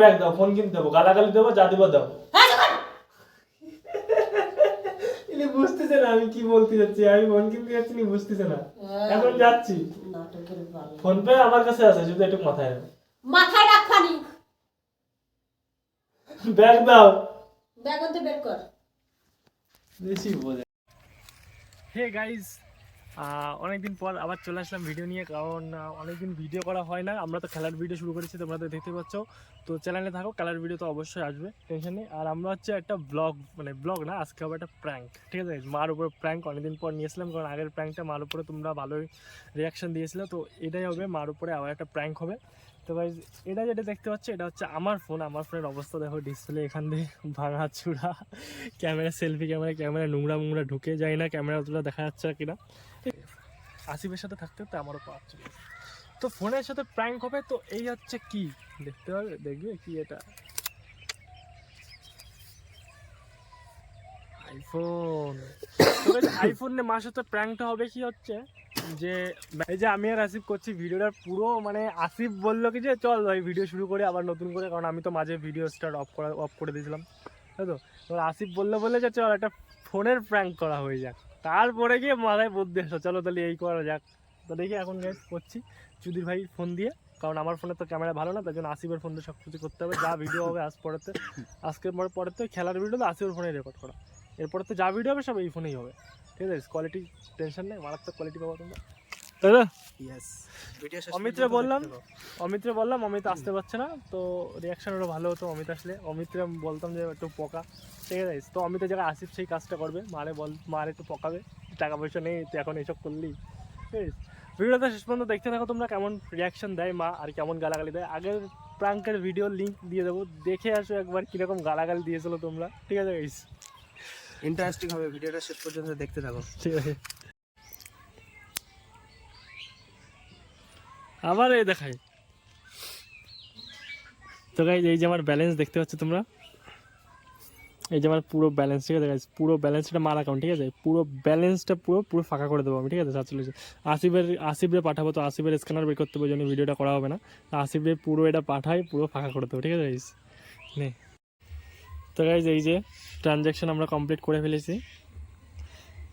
Bag দাও, phone কিনতে দেবো, গালাগালি দেবো, যা দিব দাও। ইনি বুঝতেছে না আমি কি বলতে যাচ্ছি, আমি ফোন কিনতে যাচ্ছি নি বুঝতেছে না। এখন যাচ্ছি, ফোন পে আমার কাছে আছে, শুধু একটু মাথায় রাখবানি। ব্যাগ দাও, ব্যাগ অন্তে বের কর। বেশি বোঝে। হে গাইস, অনেকদিন পর আবার চলে আসলাম ভিডিও নিয়ে, কারণ অনেকদিন ভিডিও করা হয় না। আমরা তো খেলার ভিডিও শুরু করেছি, তোমরা তো দেখতে পাচ্ছ। তো চ্যানেলে থাকো, খেলার ভিডিও তো অবশ্যই আসবে, টেনশন নেই। আর আমরা হচ্ছে একটা ব্লগ, মানে ব্লগ না, আজকে হবে একটা প্র্যাঙ্ক, ঠিক আছে? মার উপরে প্র্যাঙ্ক অনেকদিন পর নিয়েছিলাম, কারণ আগের প্র্যাঙ্কটা মার উপরে তোমরা ভালোই রিয়াকশান দিয়েছিলে। তো এটাই হবে, মার উপরে আবার একটা প্র্যাঙ্ক হবে। তো ভাই এটা যেটা দেখতে পাচ্ছ, এটা হচ্ছে আমার ফোন। আমার ফোনের অবস্থা দেখো, ডিসপ্লে এখান দিয়ে ভাঙা চূড়া, ক্যামেরা সেলফি ক্যামেরা নোংরা মোংরা ঢুকে যায় না, ক্যামেরা অতটা দেখা যাচ্ছে কিনা। আসিফের সাথে থাকতে তো আমারও পাওয়া চলে, তো ফোনের সাথে প্র্যাঙ্ক হবে। তো এই হচ্ছে কি দেখতে হবে, দেখবে কি এটা আইফোন। তো আইফোন নিয়ে মার সাথে প্র্যাঙ্কটা হবে কি হচ্ছে যে, এই যে আমি আর আসিফ করছি ভিডিওটা পুরো, মানে আসিফ বললো কি যে চল ভাই ভিডিও শুরু করে আবার নতুন করে, কারণ আমি তো মাঝে ভিডিও স্টার্ট অফ করে দিয়েছিলাম, তাই তো। এবার আসিফ বলে যে চল একটা ফোনের প্র্যাঙ্ক করা হয়ে যাক। তারপরে গিয়ে মাথায় বুদ্ধি আসলো, চলো তাহলে এই করা যাক। তো দেখি এখন গাইস করছি চুদির ভাই ফোন দিয়ে, কারণ আমার ফোনে তো ক্যামেরা ভালো না, তাই জন্য আসিফের ফোন দিয়ে সব কিছু করতে হবে। যা ভিডিও হবে আজকের পরে তো খেলার ভিডিও তো আসিফের ফোনে রেকর্ড করা, এরপরে তো যা ভিডিও হবে সব এই ফোনেই হবে, ঠিক আছে? কোয়ালিটি টেনশন নেই, মারাত্মক কোয়ালিটি পাবো তোমরা, তাই না? অমিত্রে বললাম, অমিত আসতে পারছে না, তো রিয়াকশন ওরা ভালো হতো অমিত আসলে। অমিত্রে বলতাম যে একটু পকা, ঠিক আছে? তো অমিতের জায়গায় আসিফ সেই কাজটা করবে, মারে একটু পকাবে, টাকা পয়সা নেই তো এখন এইসব করলি, ঠিক আছে? ভিডিওটা শেষ পর্যন্ত দেখতে থাকো তোমরা, কেমন রিয়াকশন দেয় মা আর কেমন গালাগালি দেয়। আগের প্রাঙ্কের ভিডিওর লিঙ্ক দিয়ে দেবো, দেখে আসো একবার কিরকম গালাগালি দিয়েছিল তোমরা, ঠিক আছে গাইস? ইন্টারেস্টিং হবে, ভিডিওটা শেষ পর্যন্ত দেখতে থাকো, ঠিক আছে? আবার এই দেখাই তো গাইজ, এই যে আমার ব্যালেন্স দেখতে পাচ্ছ তোমরা, এই যে আমার পুরো ব্যালেন্স, ঠিক আছে গাইজ? পুরো ব্যালেন্সটা মার অ্যাকাউন্ট, ঠিক আছে? পুরো ব্যালেন্সটা পুরো ফাঁকা করে দেবো আমি, ঠিক আছে? 47। আসিফের পাঠাবো, তো আসিফের স্ক্যানার বের করতে হবে, জন্য ভিডিওটা করা হবে না। আসিফের পুরো এটা পাঠাই, পুরো ফাঁকা করে দেবো, ঠিক আছে গাইজ? নে, তো গাইজ এই যে ট্রানজ্যাকশন আমরা কমপ্লিট করে ফেলেছি,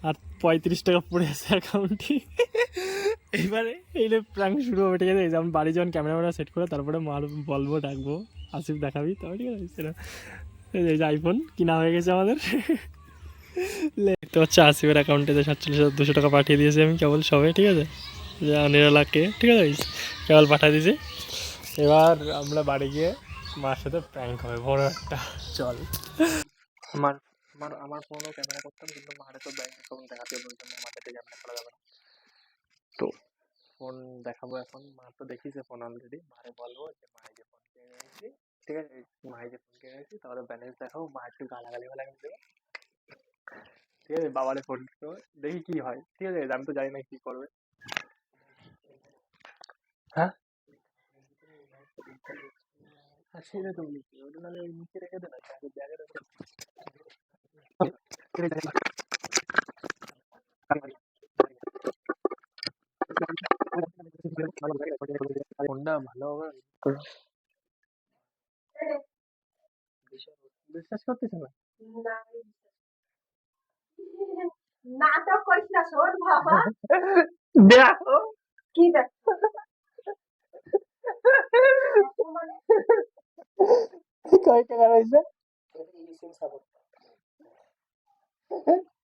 আর 35 টাকা পড়ে আছে অ্যাকাউন্টে। এইবারে এই প্র্যাঙ্ক শুরু হবে, ঠিক আছে? যেমন বাড়ি যখন ক্যামেরা সেট করে তারপরে মার বলবো, ডাকবো, আসিফ দেখাবি, তবে ঠিক আছে? সেটা এই যে আইফোন কিনা হয়ে গেছে আমাদের। দেখতে পাচ্ছি আসিফের অ্যাকাউন্টে যে 47,200 টাকা পাঠিয়ে দিয়েছি আমি কেবল সবে, ঠিক আছে? যে নিরালাকে, ঠিক আছে? কেবল পাঠিয়ে দিয়েছি। এবার আমরা বাড়ি গিয়ে মার সাথে প্র্যাঙ্ক হবে বড় একটা, চল। আমার আমার ফোনও ক্যামেরা করতাম, কিন্তু মারে তো ব্যাংক অ্যাকাউন্ট দেখাতে বলতাম, আমার সাথে ক্যামেরা করা যাবে না। তো ফোন দেখাবো এখন, মা তো দেখিয়েছে ফোন অলরেডি, মারে বলবো যে মায়ে যে ফোন কিনে নিয়েছি, ঠিক আছে? মায়ে যে ফোন কিনে নিয়েছি, তাহলে ব্যালেন্স দেখাবো, মা একটু গালাগালি দেবে, ঠিক আছে? বাবারে ফোন দেখি কি হয়, ঠিক আছে? আমি তো জানি না কি করবে। হ্যাঁ, সেটা তো বলেছি, ওটা নাহলে ওই নিচে রেখে দে না, ব্যাগের উপরে। ফোনটা ভালো হবে, বিশ্বাস করতেছে না। নাটক করিস না, শোন বাবা। দেখো কি দেখ কয় টাকা রয়েছে,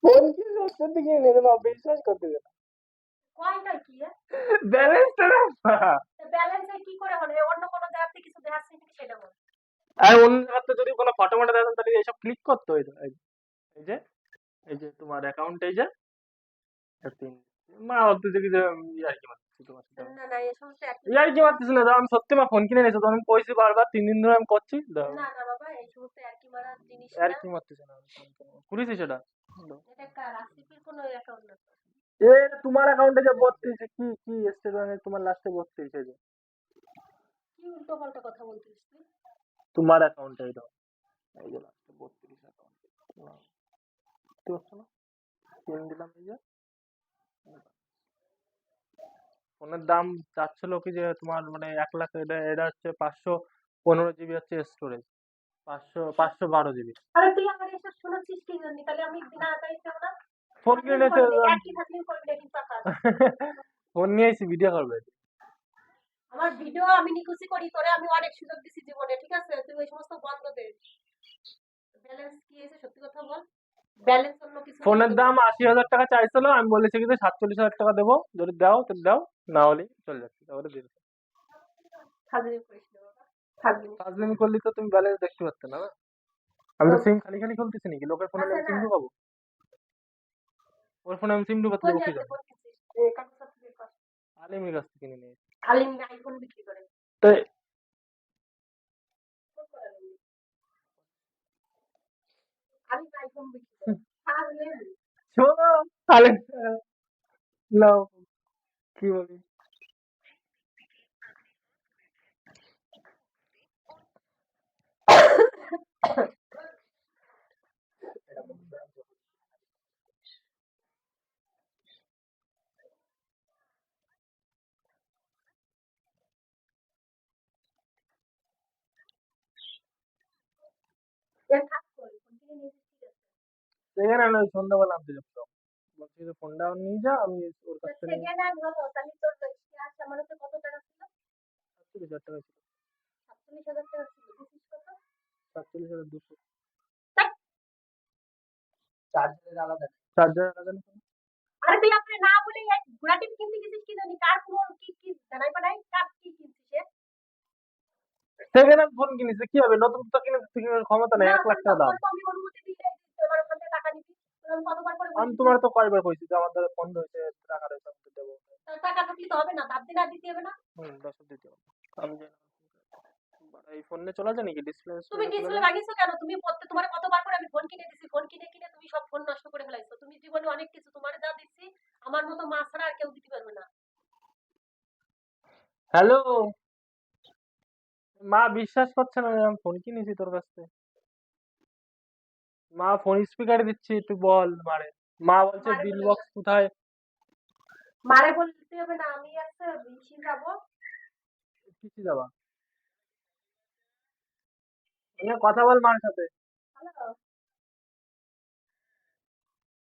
ফোন কি সত্যি কিনে নিয়ে দেবো, বিশ্বাস করতেছে না। কয়টা কি ব্যালেন্সটা না, ব্যালেন্সে কি করে হলো? অন্য কোনো জায়গাতে কিছু দেখাচ্ছে নাকি সেটা বল। আর অন্য জায়গাতে যদি কোনো ফটো মটো দেখেন তাহলে এইসব ক্লিক করতে হইতো। এই যে এই যে তোমার অ্যাকাউন্ট, এই যে মা ভাবতেছে কি যে ইয়ার কি মারতেছি তোমার সাথে, না না, এই সমস্ত ইয়ার কি মারতেছি না, আমি সত্যি মা ফোন কিনে নিয়েছো, তখন কইছি বারবার, 3 দিন ধরে আমি করছি। দাও, না না বাবা, এই সমস্ত একই মারার জিনিস আর না। কি মারতেছে না, করেছি সেটা। এটা কার আসিফের কোনো অ্যাকাউন্ট না। এ তোমার অ্যাকাউন্টে যে 32, কি কি স্টেট ব্যাংকে তোমার লাস্টে 32, এই যে কি উল্টো পাল্টা কথা বলছিস তুই? তোমার অ্যাকাউন্টে, এই দাও, এই যে লাস্টে 32 অ্যাকাউন্টে, বুঝতে পারছো না? পিন দিলাম, এই যে ফোনের দাম চাচ্ছিল কি যে তোমার, মানে 1 লাখ, এটা এটা হচ্ছে 15 GB হচ্ছে স্টোরেজ, 512 GB। আরে তুই আমার এসব শোনাচ্ছিস কি জন্য? তাহলে আমি দিন আতাই যাবো না। ফোন কিনে নিয়েছে, একই থাকলেও করবি না কিন্তু আকাশ। ফোন নিয়ে এসে ভিডিও করবে। আমার ভিডিও আমি নিকুচি করি, তোরে আমি অনেক সুযোগ দিছি জীবনে, ঠিক আছে? তুই ওই সমস্ত বন্ধ দে। ব্যালেন্স কি আছে সত্যি কথা বল। ব্যালেন্স অন্য কিছু ফোনের দাম 80,000 টাকা চাইছিল, আমি বলেছি কিন্তু 47,000 টাকা দেবো, যদি দাও তো দাও, না হলে চলে যাচ্ছে, তাহলে দিয়ে দিচ্ছি। ফাজলিম করিস না বাবা, ফাজলিম। ফাজলামি করলে তো তুমি ব্যালেন্স দেখতে পাচ্ছ না না? আমি তো সিম খালি খালি খুলতেছি নাকি? লোকের ফোনে আমি আছে সিম না? ঢুকাবো? ওর ফোনে আমি সিম ঢুকাতে কোন দেবো কি জায়গাতে জন্য? ফোন কিনছিস? কাগজ পত্র বের কর। আলিমের কাছ থেকে কিনে নিয়ে এসেছি। আলিম আইফোন বিক্রি করে। তো ফোন করে আলিম। আলিম আইফোন বিক্রি করে। ফাজলিম। শোনো, আলিম লাও, কি বলি? এর কাজ কর, ফোন কিনে নিয়েছিস ঠিক আছে। সেখানে আমি ওই সন্ধ্যাবেলা আনতে যাবো, বলছি যে ফোনটা নিয়ে যা, আমি ওর কাছ থেকে নিয়ে। সেকেন্ড হ্যান্ড হলো, তাহলে তোর ক্যাশ আমার হাতে কত টাকা ছিল? 47,000 টাকা ছিল। 47,000 টাকা ছিল। দিছিস কত? 47,200। ধ্যাৎ, চার্জারের আলাদা। চার্জার আলাদা না? আরে তুই আপনি না বলে এই ঘোড়া টিপ কিনতে গেছিস কি জানি? কার পুরো কি জানাই পানাই কার কি কিনছিস এ? সেকেন্ড হ্যান্ড ফোন কিনেছে, কি হবে? নতুন তো কিনে কেনার ক্ষমতা নেই, না 1 লাখ টাকা দাম। তোর তো আমি অনুমতি দিই নাই তুই আমার ওখান থেকে টাকা নিবি। তোর আমি কতবার করে আমি বলছি যে তোমার তো কয়বার কইছি যে আমার দ্বারা ফোন রয়েছে, টাকা রয়েছে, আমি তো দেবো। টাকা ঢুকলি তো হবে না, ধার দিলে আর দিতে হবে না। 10 দিতে হবে। আমি জানি না। এই ফোন নিয়ে চলা যায় নাকি? ডিসপ্লে তুমি চলা ডিসপ্লে যায়? ভাঙিছো কেন? তুমি তোমার কতবার করে আমি ফোন কিনে দিছি, ফোন কিনে কিনে তুমি সব ফোন নষ্ট করে ফেলাইছো। তুমি জীবনে অনেক কিছু তোমার যা দিচ্ছি আমার মতো মা ছাড়া আর কেউ দিতে পারবে না। হ্যালো, মা বিশ্বাস করছে না যে আমি ফোন কিনেছি তোর কাছ থেকে। মা ফোন স্পিকারে দিচ্ছি, তুই বল মারে। মা বলছে মারে বিল বলবে না, বক্স কোথায়? মারে বলতে হবে না, আমি একটা বেশি যাবো। কিছু যাবা কথা বল মার সাথে। হ্যালো,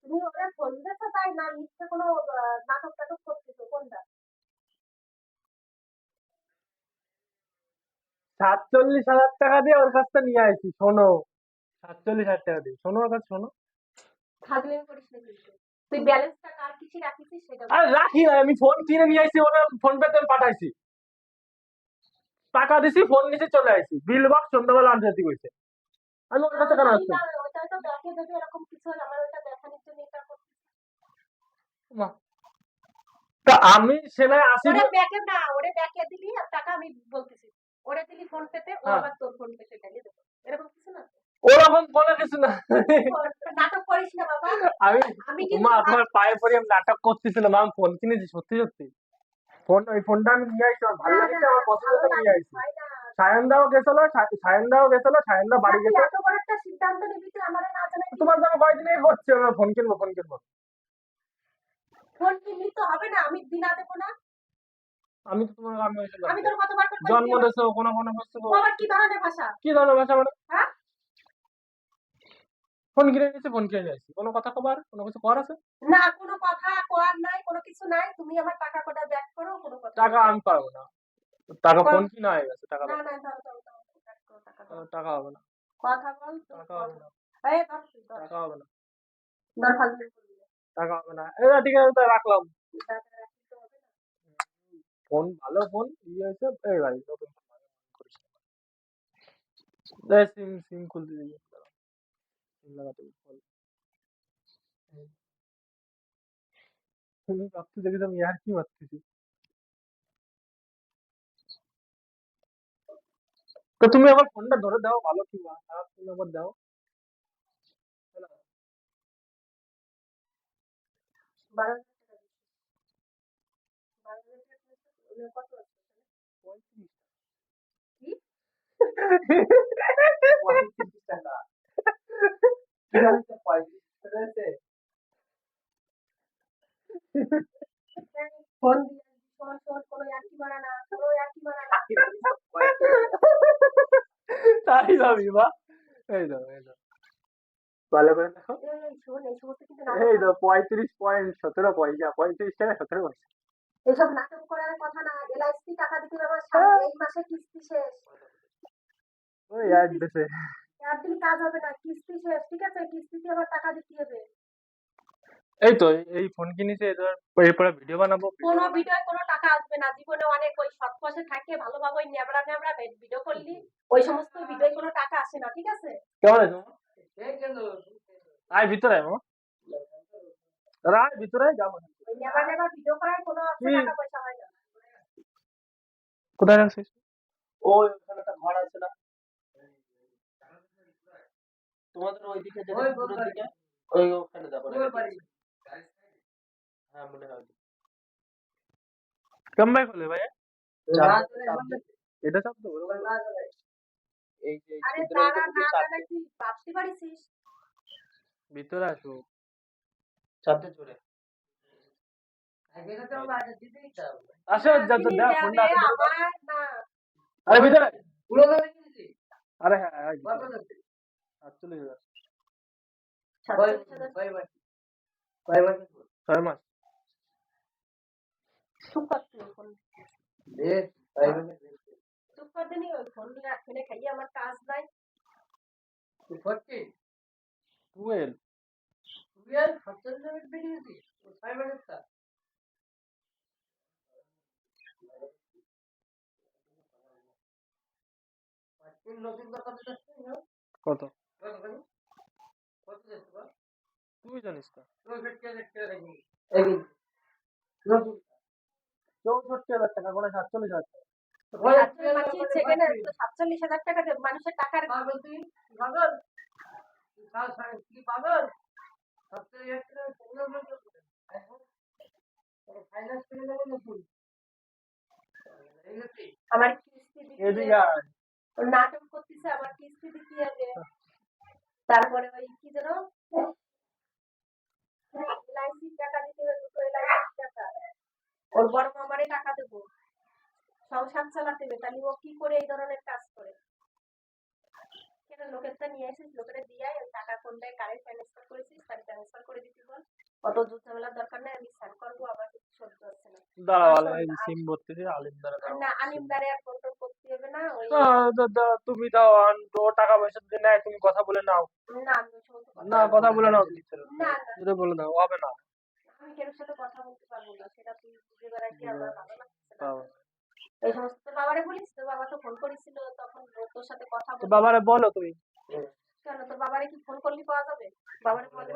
তুমি ওরা ফোন দিয়েছো তাই না মিথ্যে কোনো নাটক টাটক করতেছো কোনটা? 47,000 টাকা দিয়ে ওর কাছ থেকে নিয়ে আসি, শোনো। 47,000 টাকা দিয়ে, শোনো ওর কাছে, শোনো। ফাজলামি করিস না কিন্তু। তুই ব্যালেন্সটা কার কিছু রাখিস সেটা বল। আরে রাখি না, আমি ফোন কিনে নিয়ে আসি, ওরা ফোন পেতে পাঠাইছি, টাকা দিছি, ফোন নিচে চলে আসি, বিল বক্স সন্ধ্যাবেলা আনতে যেতে কইছে। আমি ওর কাছে কেন আসছি? ওটা তো ব্যাকে দেবে এরকম কিছু হলে আমার ওটা দেখানোর জন্য এটা করতেছি। মা, তা আমি সেলাই আসি। ওরে ব্যাকে না, ওরে ব্যাকে দিলি আর টাকা আমি বলতেছি। ওরে দিলি ফোন পেতে, ও হ্যাঁ, আবার তোর ফোন পেতে ঢেলে দেবে। এরকম কিছু না তো? ওরকম বলে কিছু না। নাটক করিস না বাবা। আমি আমি কিন্তু মা তোমার পায়ে পড়ে আমি নাটক করতেছিলাম, আমি ফোন কিনেছি সত্যি সত্যি। ফোন, ওই ফোনটা আমি নিয়ে আসছি, আমার ভালো না লাগছে, না আমার পছন্দ ভালো হয়েছে, নিয়ে লাগে আসছি। হয় না। সায়নদাও গেছিল, সায়নদাও গেছিল, সায়নদা বাড়ি তুই গেছে। এত বড় একটা সিদ্ধান্ত নিবি তুই আমার না জানাই কি? তোমার জন্য কয়দিন আগে করছে, আমার ফোন কিনবো, ফোন কিনবো। ফোন কিনলি তো হবে না, আমি দিনা দেবো না। আমি তো তোমার আমি ওইসব আমি জানতে তোর কতবার করে বলছি জন্ম তুই আমার দিয়েছো কোনো কোনো বস্তু ও আবার কি ধরনের ভাষা? কি ধরনের ভাষা মানে? হ্যাঁ, ফোন কিনে নিয়েছি, ফোন কিনে নিয়ে আসছি, কোনো কথা কবার, কোনো কিছু কর আছে? না কোনো কথা করার নাই, কোনো কিছু নাই। তুমি আমার টাকা কটা ব্যাক করো, কোনো কথা টাকা বলবো আমি পারবো না, টাকা না। ফোন কিনা হয়ে গেছে, টাকা না দাও। না ধরো ধরো ধরো back করো, টাকা দাও। টাকা হবে না, কথা বল তো টাকা হবে কথা। না, এই ধর তুই ধর। টাকা হবে না, ধর ফাজলামি করবি না। টাকা হবে না। এটা ঠিক আছে, তাই রাখলাম। টাকা রাখতে তো হবে না। ফোন ভালো, ফোন ইয়ে হয়েছে। এই ভাই নতুন ফোন ভালো করিস না। দেখ, সিম সিম খুলতে দিবি, সিম লাগাতে বল। তুমি ভাবতে দেখি আমি আর কি মারতেছি। তো তুমি আবার ফোনটা ধরে দাও, ভালো কি খারাপ তুমি আবার দাও। 12,000 টাকা দিচ্ছি। 12,000 টাকা দিচ্ছি। ওগুলো কত আছে? 35 কি? 35 টাকা। কি জানিস 35 টাকা আছে? ফোন দিয়ে শোন শোন, কোনো ইয়ার্কি মারা না, কোনো ইয়ার্কি মারা না। কি জানিস 35 টাকা? তাই ভাবি বা এই দাও ভালো করে দেখো এই শোন, এই সমস্ত কিন্তু এই নাটক দাও 35.17 পয়সা 35 টাকা 17 পয়সা এসব নাটক করার কথা না। এলআইসি টাকা দিতে হবে আমার সামনে, এই মাসে কিস্তি শেষ। ওই অ্যাড দেশে আর দিন কাজ হবে না, কিস্তি শেষ, ঠিক আছে? কিস্তিতে আবার টাকা দিতে হবে। এই তো এই ফোন কিনেছে এবার এরপরে ভিডিও বানাবো কোনো ভিডিও কোনো টাকা আসবে না। জীবনে অনেক ওই সৎ পথে থাকে ভালোভাবে ওই ন্যাবড়া ন্যাবড়া ভিডিও করলি, ওই সমস্ত ভিডিও কোনো টাকা আসে না, ঠিক আছে? কেমন আছে আয় ভিতরে আয় মামা দাদা আয় ভিতরে আয়, যাবো ওই ন্যাবড়া ন্যাবড়া ভিডিও করায় কোনো কি? টাকা পয়সা হয় না। কোথায় রাখছিস ওই ওখানে একটা ঘর আছে না তোমাদের ওইদিকে যেটা পুরো দিকে ওই ওখানে যাবো হ্যাঁ মনে হয় কম ভাই খোলে ভাই এটা চাপ দেবো এই যে আরে ছিদ্রের তারা উপর না চাপ জানে তুই ভাবতে পারিস? ভিতরে আসো চাপতে চলে আসো যত তিনি দাও দেবে ফোনটা আসো আমার না। আরে ভিতরে আরে হ্যাঁ আয় ভিতরে। 48,000 6 মাস চুপ কর তুই ফোন। চুপ কর দিনি, ওই ফোন নিয়ে আসলে খাইয়ে আমার কাজ নাই। 12 কত তুই জানিস না 64,000 টাকা করে 47,000 টাকা সেকেন্ডে 47,000 টাকা দেব মানুষের টাকার আমার কিস্তি দিতে এদিকে হবে। আয়। ওর নাটক করতেছে, আমার কিস্তি দিতে হবে। তারপরে ওই কি যেন এলআইসির টাকা দিতে হবে, 2 এলআইসির টাকা। ওর বড় মামারে টাকা দেবো, সংসার চালাতে হবে। তাহলে ও কি করে এই ধরনের কাজ করে? কেন লোকেরটা নিয়ে আসিস, লোকের দিয়ে ওই টাকা কোনটায় কারে ট্রান্সফার করেছিস তার ট্রান্সফার করে দিতে বল। অত জোর ঝামেলার দরকার নেই, আমি স্যান করবো, আমার কিছু সহ্য হচ্ছে না। দাঁড়াও আসো, আলিম সিম ভর্তি আলিম দ্বারা না আলিমদারে আর কন্ট্রোল করতে হবে না। ওই দাদা তুমি দাও তো টাকা পয়সা যদি নেয় তুমি কথা বলে নাও না আমি ওর সাথে না কথা বলে নাও না যদি বলে নাও হবে না আমি কেন সাথে কথা বলতে পারবো না, সেটা তুই বুঝে বেড়াইতে আমার ভালো লাগছে না। তাও। এই সমস্ত তোর বাবারে বলিস, তোর বাবা তো ফোন করেছিল তখন ও তোর সাথে কথা তো বলতে। বাবারে বলো তুমি কেন তোর বাবারে কি ফোন করলে পাওয়া যাবে? বাবারে বলো,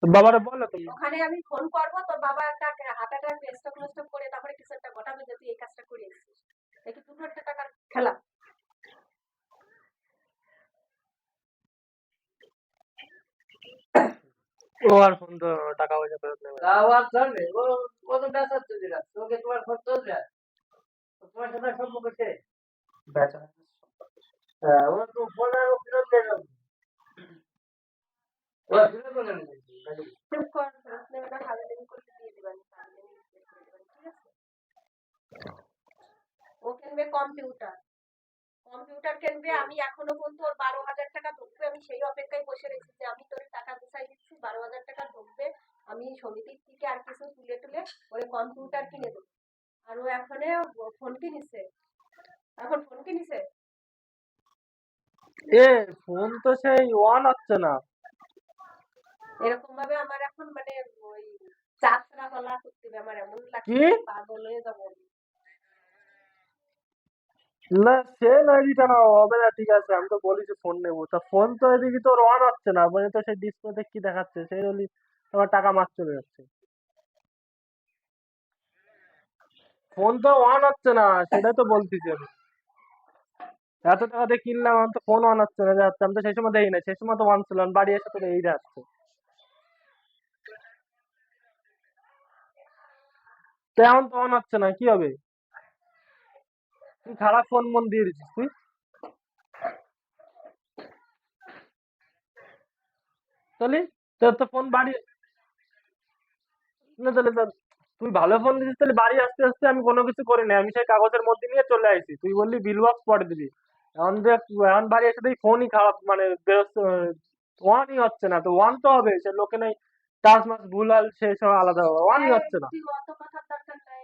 তো বাবারে বলো তুমি ওখানে আমি ফোন করবো, তোর বাবা একটা হার্ট অ্যাটাক স্ট্রোক করে তারপরে কিছু একটা ঘটাবে যে তুই এই কাজটা করে এসেছিস। দেখি দুটো একটা টাকার খেলা। ও আর ফোন তো টাকা পয়সা ফেরত নেবে না। বেচা চুপ কর, ফেরত নেবে না, হাজারিং করলে দিয়ে দিবেন, ঠিক আছে? ও কিনবে কম্পিউটার, কম্পিউটার কিনবে। আমি এখনো পর্যন্ত ওর 12,000 টাকা ঢুকবে, আমি সেই অপেক্ষায় বসে রয়েছি যে আমি তোর টাকা গুছাই দিচ্ছি, 12,000 টাকা ঢুকবে, আমি সমিতির থেকে আর কিছু তুলে তুলে ওই কম্পিউটার কিনে দেবো। আর ও এখন ফোন কিনেছে, এখন ফোন কিনেছে। এ ফোন তো সেই অন হচ্ছে না এরকম ভাবে আমার এখন মানে ওই যাত্রা বলা করতে হবে, আমার এমন লাগছে কি? পাগল হয়ে যাবো আমি। না সে নয় রিটার্ন হবে না ঠিক আছে আমি তো বলি যে ফোন নেবো তা ফোন তো এদিকে তোর অন হচ্ছে না মানে তো সেই ডিসপ্লেতে কি দেখাচ্ছে সেই বলি তোমার টাকা মার চলে যাচ্ছে ফোন তো অন হচ্ছে না সেটাই তো বলতেছি আমি এত টাকা দিয়ে কিনলাম আমার তো ফোন অন হচ্ছে না যাচ্ছে আমি তো সেই সময় দেই না সেই সময় তো অন ছিল আমি বাড়ি এসে তো এই যাচ্ছে তো এখন তো অন হচ্ছে না কি হবে তুই খারাপ ফোন মন দিয়ে দিচ্ছিস তুই তাহলে তোর তো ফোন বাড়ি না তাহলে তুই ভালো ফোন দিছিস তাহলে বাড়ি আসতে আসতে আমি কোনো কিছু করি না আমি সেই কাগজের মধ্যে নিয়ে চলে আসি তুই বললি বিল বক্স পরে দিবি এখন বাড়ি এসে দেখি ফোনই খারাপ, মানে ওয়ানই হচ্ছে না, তো ওয়ান তো হবে, সে লোকে নেই টাচ মাস ভুল সে সব আলাদা, ওয়ানই হচ্ছে না। তুই অত কথার দরকার নাই,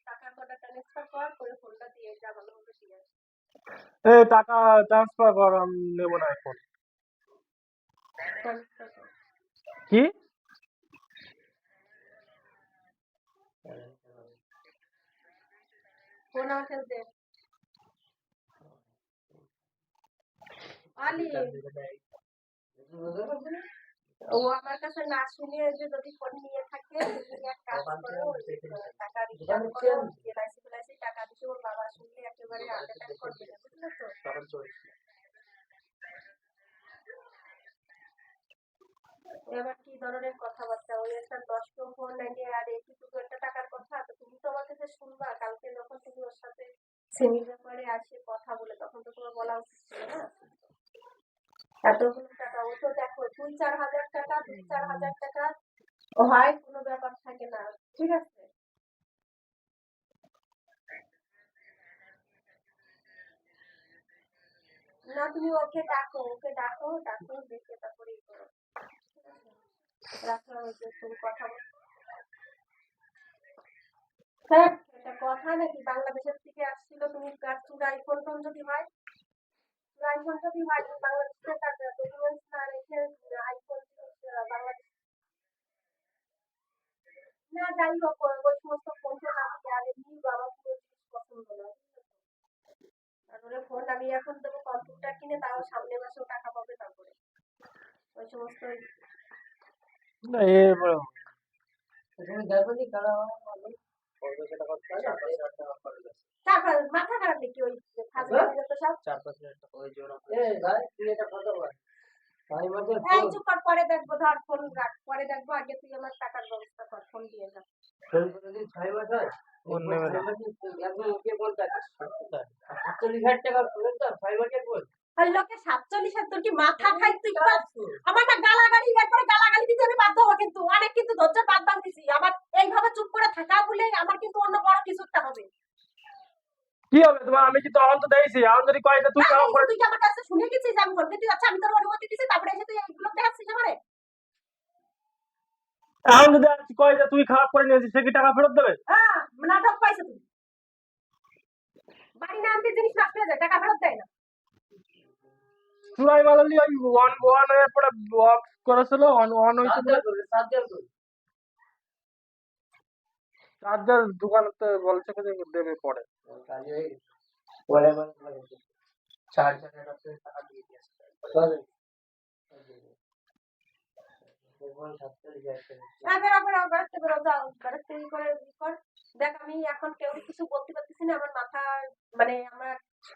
টাকা কটা ট্রান্সফার কর, করে ফোনটা দিয়ে যা, ভালোভাবে দিয়ে আস। এই টাকা ট্রান্সফার কর, আমি নেবো না এখন। ট্রান্সফার কর। কি? ফোন আমাকে দে। আলি, ও আমার কাছে না শুনে যে যদি ফোন নিয়ে থাকে, তুমি এক কাজ করো, টাকা রিটার্ন করো, এলআইসি ফেলাইসি টাকা দিতে ওর বাবা শুনলে একেবারে হার্ট অ্যাটাক করবে না, বুঝলে তো? এবার কি ধরনের কথাবার্তা, ওই একটা নষ্ট ফোন নিয়ে আর এইটুকু একটা টাকার কথা, তো তুমি তো আমার কাছে শুনবা, কালকে যখন তুমি ওর সাথে সেমির ব্যাপারে আসে কথা বলে, তখন তো তোমার বলা উচিত ছিল না? এতগুলো টাকা, ও তো দেখো 2-4 হাজার টাকা, 2-4 হাজার টাকা হয়, কোনো ব্যাপার থাকে না, ঠিক আছে? না, তুমি ওকে ডাকো, ডাকো, দেখে তারপরে ই করো, ঠিক আছে? রাখলাম, ওই যে তুমি কথা বলো। হ্যাঁ, এটা কথা নাকি? বাংলাদেশের থেকে আসছিল, তুমি আইফোন টোন যদি হয়, আইফোন যদি হয়, তুমি বাংলাদেশে তার ডকুমেন্টস না রেখে আইফোন বাংলাদেশ, না যাই হোক, ওই সমস্ত ফোন টোন আমি আর এমনি আমার পুরো জিনিস পছন্দ না, তারপরে ফোন আমি এখন দেবো কম্পিউটার কিনে, তাও সামনে মাসেও টাকা পাবে, তারপরে ওই সমস্ত না এ বড় তারপর মাথা খারাপ নাকি? ওই ফাজলামি যত সব। এই চুপ কর, পরে দেখবো, ধর ফোন রাখ, পরে দেখবো, আগে তুই আমার টাকার ব্যবস্থা কর, ফোন দিয়ে যা। ফোন নেবে না। আর লোকে 47, তোর কি মাথা খাই তুই? আমার না গালাগালি, এরপরে গালাগালি দিতে আমি বাধ্য হবো, কিন্তু অনেক কিন্তু ধৈর্যের বাদ ভাঙতেছি, আমার এইভাবে চুপ করে থাকা বলে আমার কিন্তু অন্য বড় কিছু একটা হবে। কি হবে তোমার? আমি কি তখন তো দেখছি, এখন যদি কয় যে তুই না, খারাপ এই যে করে, তুই কি আমার কাছে শুনে গেছিস যে আমি ফোন দিতে যাচ্ছি, আমি তোর অনুমতি দিছি, তারপরে এসে তুই এইগুলো দেখাচ্ছিস আমারে? এখন যদি কয় যে তুই খারাপ করে নিয়েছিস, সে কি টাকা ফেরত দেবে? হ্যাঁ, নাটক পাইছে তুই। বাড়ি না আনতে জিনিস নষ্ট হয়ে যায়, টাকা ফেরত দেয় না। চুরাই মালালি ওই ওয়ান ওয়ান এর পরে অফ করেছিল, ওয়ান ওয়ান হয়েছে চার্জার দোকানতে বলছে যে দেবে পরে। হ্যাঁ, বেরো বেরো, বেরোতে বেরো, যাও, বেরোতে ই করে ই কর। দেখ, আমি এখন কেউ কিছু বলতে পারতেছি না, আমার মাথা, মানে আমার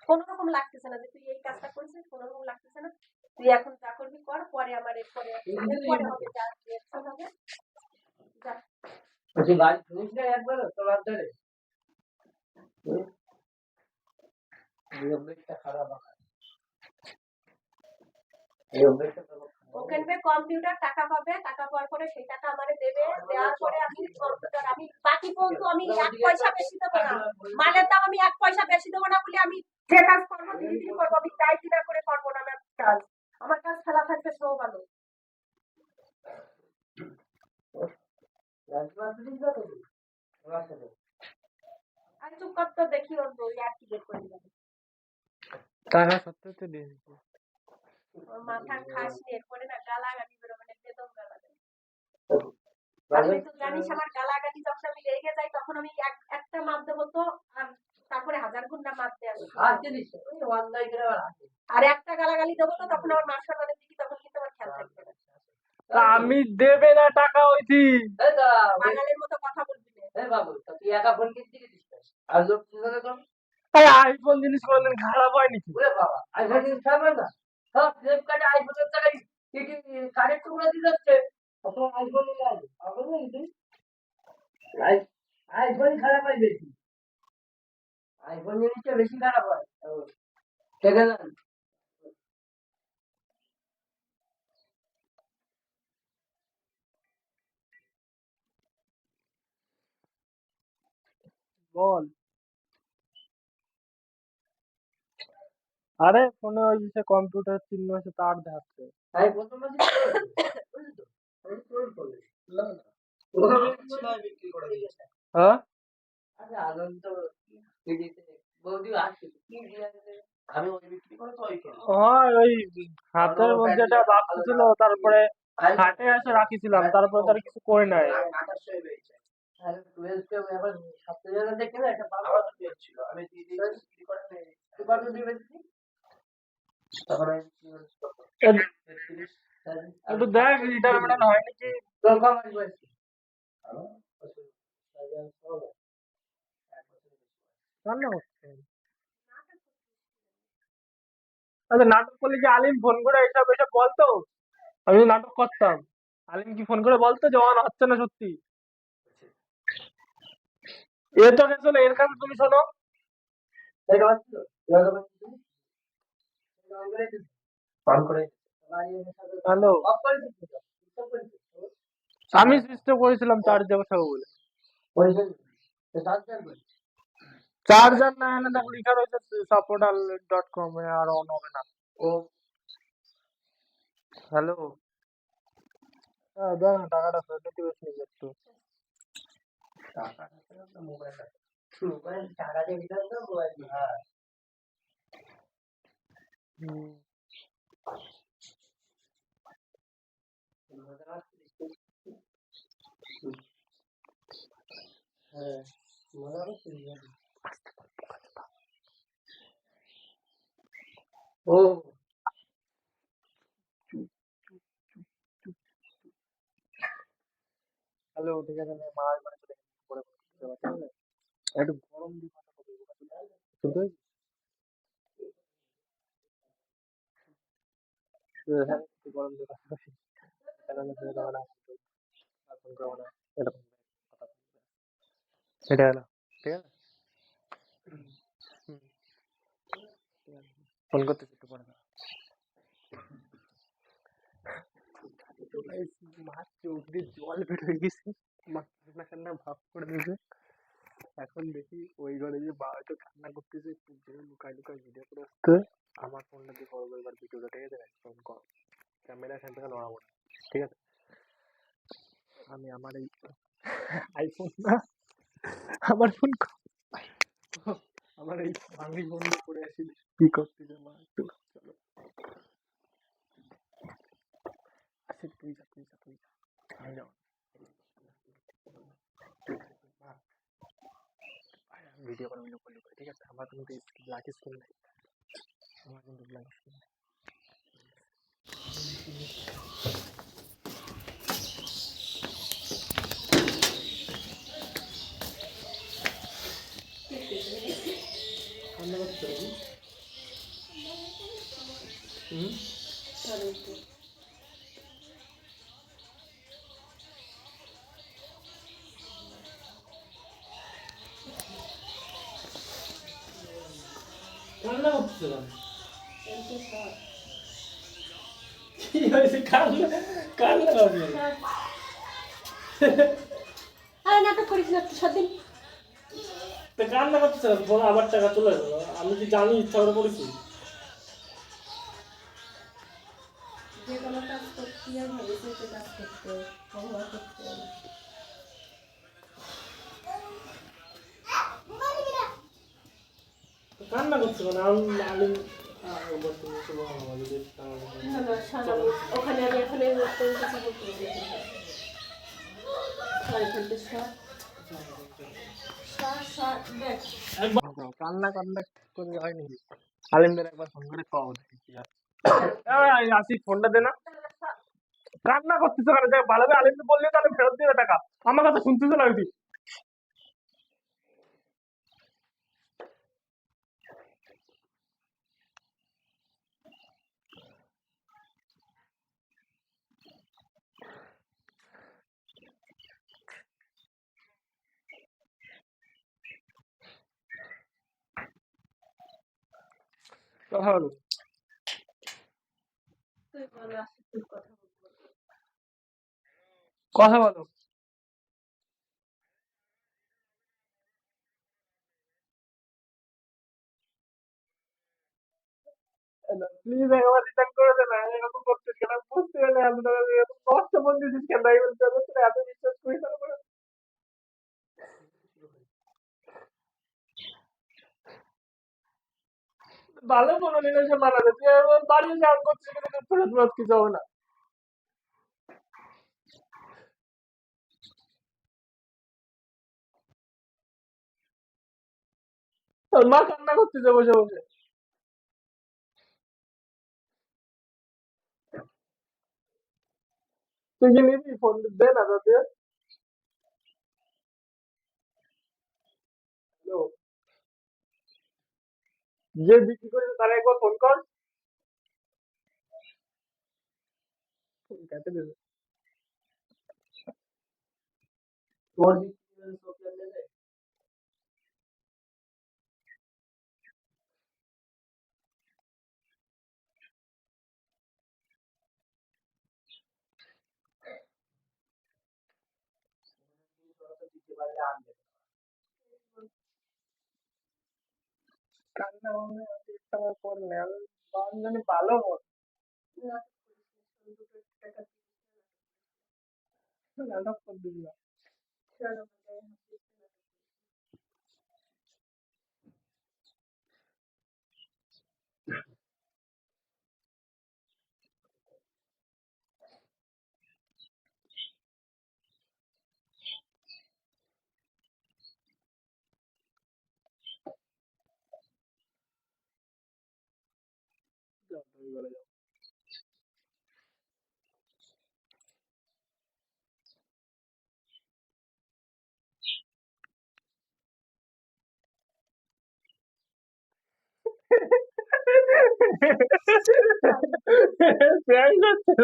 কোনো রকম লাগতেছে না যে তুই এই কাজটা করেছিস, কোনো রকম লাগতেছে না। তুই এখন যা করবি কর, পরে আমার এরপরে হবে, যা রিয়াকশন হবে, যা। ওকে নেবে, কম্পিউটার টাকা পাবে, টাকা পাওয়ার পরে সেই টাকা আমারে দেবে, দেওয়ার পরে আমি কম্পিউটার, আমি বাকি পর্যন্ত আমি 1 পয়সা বেশি দেবো না, মালের দাম আমি 1 পয়সা বেশি দেবো না বলে আমি যে কাজ করবো ধীরে ধীরে করবো, আমি তাই কিনা করে করবো না, আমার কাজ ফেলা থাকবে সব ভালো। আর চুপ কর তো, দেখি ওর বই আর কি বের করে দিবে। টাকা সত্যি তো দিয়ে দিচ্ছি। ওর মাথা খাস নি, এরপরে না গালাগালি বেরোবে, মানে বেদম গালাগালি। তুই তো জানিস আমার গালাগালি যখন আমি রেগে যাই, তখন আমি একটা মাপ দেবো তো, আর তারপরে 1000 গুণা মাপ দেয় আর একটা গালাগালি দেবো তো, তখন আমার মান সম্মানের দিকে তখন কিন্তু আমার খেয়াল থাকবে না। তা আমি দেবে না টাকা হইছি। বাঙালির মতো কথা বলবি না। আইফোন জিনিস কোনদিন খারাপ হয় নাকি? বল। আরে ফোনে ওই যে কম্পিউটার চিহ্ন আছে তার দেখাচ্ছে। হ্যাঁ হয় ওই হাতের মধ্যে একটা বাক্স ছিল, তারপরে হাটে এসে রাখিছিলাম, তারপরে তার কিছু করে নাই। এ- একটু দেখ রিটায়ারমেন্ট হয় নাকি। রান্না করছে। আচ্ছা নাটক করলে কি আলিম ফোন করে এসব এসব বলতো? আমি যদি নাটক করতাম, আলিম কি ফোন করে বলতো যে অন হচ্ছে না সত্যি? এ তো গেছিল, এর কাছে তুমি শোনো। হ্যালো, আমি চেষ্টা করেছিলাম চার্জে বসাবো বলে। চার্জার না এনে দেখ লেখা রয়েছে সাপোর্টাল.com এ, আর অন হবে না। হ্যালো, দেখ না টাকাটা ফেরত দিতে পারছিস একটু। হুম। হ্যালো, ঠিক আছে, আমি মা মানে চলে গেছে, পরে ফোন করতে হবে, ঠিক আছে? একটু গরম দিয়ে কথা বলবি, শুনতে পেয়েছিস? হ্যাঁ, একটু গরম দিয়ে কথা বলবি। তাহলে আমি ফোন করবো না, আর ফোন করবো না, এরকম কথা বলবি। এটা হলো, ঠিক আছে? হুম, ঠিক আছে। ফোন করতেছি একটু পরে। মার চোখ দিয়ে জল বের হয়ে গেছে, মা কান্না কান্না ভাব করে দিয়েছে। এখন দেখি ওই ঘরে যে বাবা কান্না করতেছে, একটু যে লুকায় লুকায় ভিডিও করে আসতে। আমার ফোনটা দিয়ে করবো এবার ভিডিওটা, ঠিক আছে? ফোন কর, ক্যামেরা এখান থেকে নড়াবো না, ঠিক আছে? আমি আমার এই আইফোন না, আমার ফোন আমার এই আমি ফোন করে আসি, কি করতেছে মা একটু। চলো, আচ্ছা তুই যা, তুই যা, তুই যা, আমি যাবো না। ভিডিও করে ভিডিও করলে, ঠিক আছে? আমার কিন্তু ব্ল্যাক স্ক্রিন নাই, আমার কিন্তু ব্ল্যাক স্ক্রিন নাই। কান্না করতে হবে? হুম, কান্না করতেছে কেন? কি হয়েছে? কান্না কান্না করবে? আরে নাটক করিস না তো সারাদিন। তো কান্না করতেছে কেন? ফোন আমার টাকা চলে গেল, আমি কি জানি ইচ্ছা করে করেছি? যে কোনো কাজ করতে হয় ভেবে চিন্তে কাজ করতে হয়, অবহেলা করতে হয় না। তো কান্না করছে কেন? আমি আমি না না সারা ওখানে আমি এখানে কোনো কিছু করতে পারি না। সর এখান থেকে সর, সর, সর, দেখ। কান্না কান্না করে হয় নাকি? আলিমদের একবার ফোন করে খাওয়া দেখি কি আছে। আসিফ ফোনটা দে না। কান্না করতেছে কেন? দেখ ভালো করে আলিমকে বললে তাহলে ফেরত দিবে টাকা, আমার কথা শুনতেছে না ওইটি। কথা বলো, তুই বল আসিফ, তুই কথা বল। কথা বলো। প্লিজ একবার রিটার্ন করে দে না, এরকম করছিস কেন? আমি বুঝতে পারি না, এত টাকা দিয়ে এত কষ্ট ফোন দিছিস কেন? আমি বলছি আমি তোর এত বিশ্বাস করি তারপরে ভালো ফোন নিলে সে মানাবে, তুই এবার বাড়ি যাওয়ার করছিস কিন্তু ফেরত ফেরত কিছু হবে না। তোর মা কান্না করতেছে বসে বসে। তুই কি নিবি ফোন? দে না তাতে। হ্যালো, যে বিক্রি করেছে তারা একবার ফোন কর। কেটে দেবে। তোর বিক্রি করে সোফিয়া নেবে। দিতে পারলে আনবে। কান্না মানে একটা পর নেল জানি ভালো মত নাটক করে দিবি না। যাও, তুমি বলে যাও। প্র্যাঙ্ক করছিল।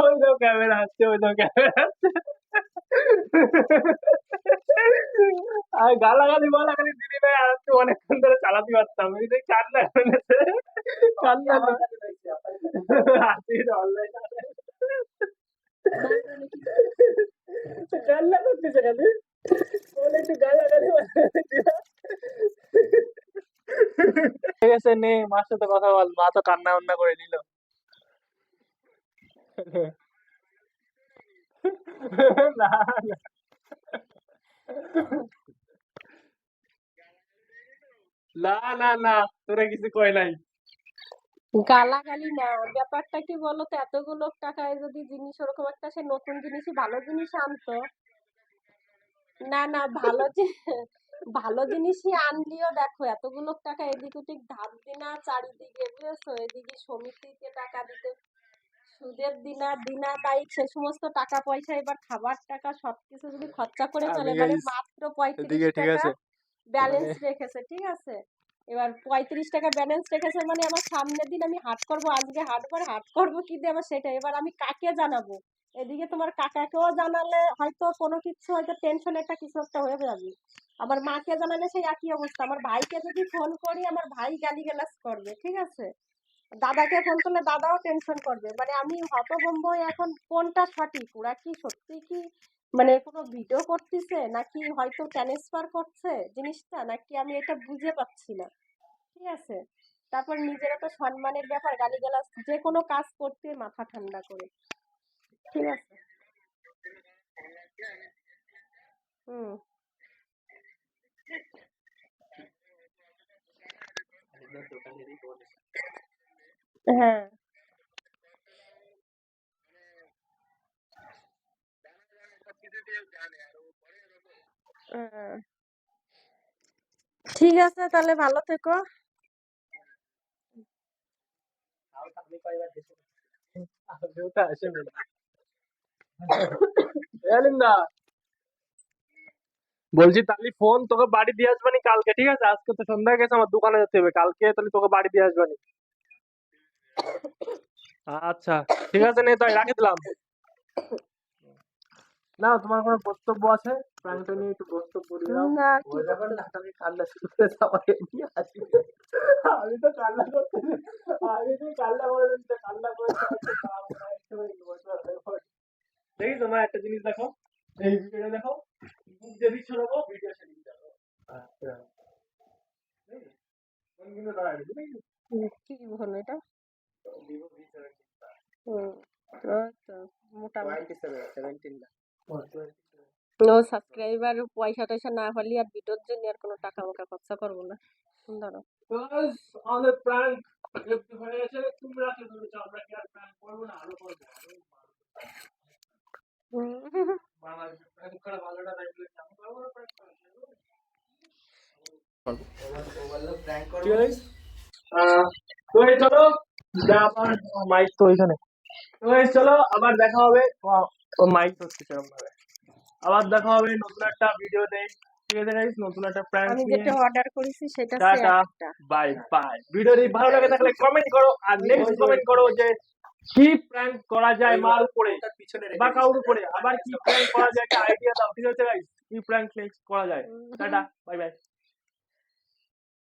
ওই তো ক্যামেরা আসছে, ওই তো ক্যামেরা আসছে। আর গালাগালি মালাগালি দিলি না, আর একটু অনেকক্ষণ ধরে চালাতে পারতাম। এই যে কান্না করেছে, কান্না হাসির অনলাইন কান্না করতেছে কেন? বলে একটু গালাগালি মালাগালি দিলা। ঠিক আছে, নে মার সাথে কথা বল, মা তো কান্না উন্না করে নিল। না না না না না, তোরা কিছু কয় নাই। গালাগালি না, ব্যাপারটা কি বলতো, এতগুলো টাকায় যদি জিনিস ওরকম একটা সে নতুন জিনিসই ভালো জিনিস আনতো। না না, ভালো জিনিসই আনলিও দেখো এতগুলো টাকা এদিক ওদিক ধার দিনা চারিদিকে, বুঝেছো? এদিকে সমিতিকে টাকা দিতে, সুদের দিনা দায়িক, সে সমস্ত টাকা পয়সা এবার খাবার টাকা সবকিছু যদি খরচা করে আমি ফেলে, মানে গাইস মাত্র 35 এদিকে ঠিক টাকা আছে মানে ব্যালেন্স রেখেছে, ঠিক আছে? এবার 35 টাকা ব্যালেন্স রেখেছে, মানে আমার সামনের দিন আমি হাট করব, আজকে হাটবার হাট করব কি দিয়ে, আমার সেটা এবার আমি কাকে জানাবো? এদিকে তোমার কাকাকেও জানালে হয়তো কোনো কিছু, হয়তো টেনশন একটা কিছু একটা হয়ে যাবে। আবার মাকে জানালে সেই একই অবস্থা। আমার ভাইকে যদি ফোন করি, আমার ভাই গালিগালাজ করবে, ঠিক আছে? দাদাকে ফোন করলে দাদাও টেনশন করবে। মানে আমি হতভম্ব হয়ে এখন কোনটা সঠিক, ওরা কি সত্যি কি মানে কোনো ভিডিও করতেছে, নাকি হয়তো ট্রান্সফার করছে জিনিসটা, নাকি আমি এটা বুঝে পাচ্ছি না, ঠিক আছে? তারপর নিজেরও তো সম্মানের ব্যাপার, গালিগালাজ যে কোনো কাজ করতে মাথা ঠান্ডা করে, ঠিক আছে? হুম। হ্যাঁ। আহ, ঠিক আছে, তাহলে ভালো থেকো। আমিও তো আসে না। এ লিন্দা, বলছি তাহলে ফোন তোকে বাড়ি দিয়ে আসবানি কালকে, ঠিক আছে? আজকে তো সন্ধ্যা হয়ে গেছে, আমার দোকানে যেতে হবে, কালকে তাহলে তোকে বাড়ি দিয়ে আসবানি। আচ্ছা ঠিক আছে, নে তাই রাখে দিলাম। না, তোমার কোনো বক্তব্য আছে? প্রাণীটা নিয়ে একটু বক্তব্য দিয়ে দাও। না, কি ওই যখন বলতো? নাটকে কান্না শুরু করেছে আমার এমনি হাসি আমি তো কান্না করতে, আমি তো কান্না করে দিচ্ছি, কান্না করে দেখি তোমার একটা জিনিস দেখো, এই ভিডিওটা দেখো, বুক দিয়ে দিচ্ছ দেখো, ভিডিও সেদিন দেখো। আচ্ছা, কিন্তু দাঁড়ায় বুঝলি কি ফোন এটা? ভিভো V17 আচ্ছা, মোটামুটি 17 না নো সাবস্ক্রাইবার পয়সা টয়সা না পারলে আর ভিডিওর জন্য আর কোনো টাকা মাকা খরচা করবো না। দাঁড়াও Guys, আমাদের প্র্যাঙ্ক একটু হয়ে গেছে তোমরা কি ভেবেছো আমরা কি আর প্র্যাঙ্ক করবো না আরো করবো বাংলাদেশের প্র্যাঙ্ক করা ভালোটা দেখলে কেমন করবো না প্র্যাঙ্ক করা ঠিক আছে তো এই চলো যা আমার মাইক তো ওইখানে তো এই চলো আবার দেখা হবে ও মাইক হচ্ছে সেরকম ভাবে আবার দেখা হবে নতুন একটা ভিডিওতে ঠিক আছে গাইস নতুন একটা প্র্যাঙ্ক আমি নিয়ে যেটা অর্ডার করেছি সেটা টাটা একটা বাই বাই ভিডিওটি ভালো লাগে থাকলে কমেন্ট করো আর নেক্সট কমেন্ট করো যে কি প্র্যাঙ্ক করা যায় মার উপরে বা কাউর উপরে আবার কি প্র্যাঙ্ক করা যায় একটা আইডিয়া দাও ঠিক আছে গাইস কি প্র্যাঙ্ক নেক্সট করা যায় টাটা বাই বাই